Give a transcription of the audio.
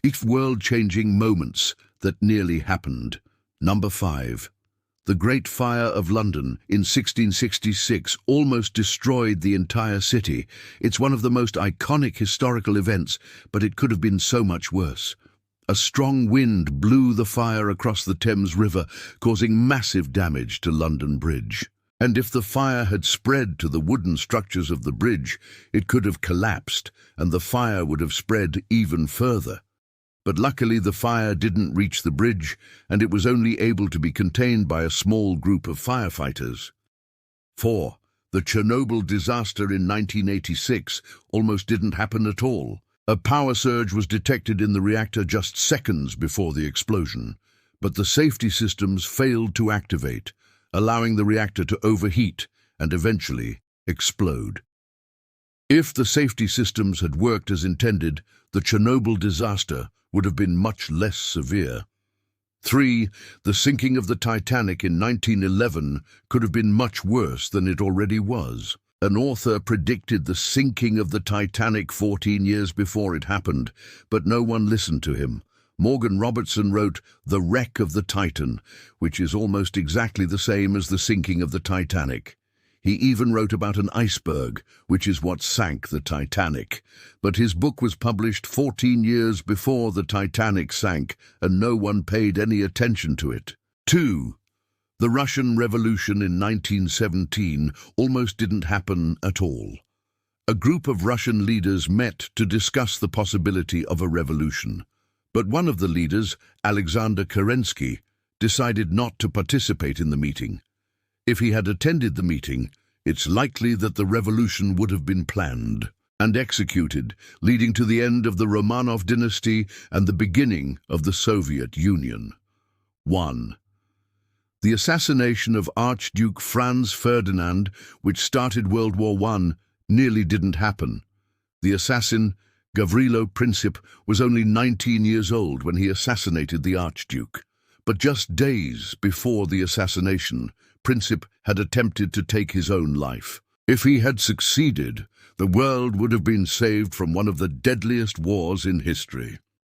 If world-changing moments that nearly happened. Number 5. The Great Fire of London in 1666 almost destroyed the entire city. It's one of the most iconic historical events, but it could have been so much worse. A strong wind blew the fire across the Thames River, causing massive damage to London Bridge. And if the fire had spread to the wooden structures of the bridge, it could have collapsed, and the fire would have spread even further. But luckily the fire didn't reach the bridge, and it was only able to be contained by a small group of firefighters. 4. The Chernobyl disaster in 1986 almost didn't happen at all. A power surge was detected in the reactor just seconds before the explosion, but the safety systems failed to activate, allowing the reactor to overheat and eventually explode. If the safety systems had worked as intended, the Chernobyl disaster would have been much less severe. 3. The sinking of the Titanic in 1911 could have been much worse than it already was. An author predicted the sinking of the Titanic 14 years before it happened, but no one listened to him. Morgan Robertson wrote The Wreck of the Titan, which is almost exactly the same as the sinking of the Titanic. He even wrote about an iceberg, which is what sank the Titanic. But his book was published 14 years before the Titanic sank, and no one paid any attention to it. 2. The Russian Revolution in 1917 almost didn't happen at all. A group of Russian leaders met to discuss the possibility of a revolution. But one of the leaders, Alexander Kerensky, decided not to participate in the meeting. If he had attended the meeting, it's likely that the revolution would have been planned and executed, leading to the end of the Romanov dynasty and the beginning of the Soviet Union. 1. The assassination of Archduke Franz Ferdinand, which started World War I, nearly didn't happen. The assassin, Gavrilo Princip, was only 19 years old when he assassinated the Archduke. But just days before the assassination, Princip had attempted to take his own life. If he had succeeded, the world would have been saved from one of the deadliest wars in history.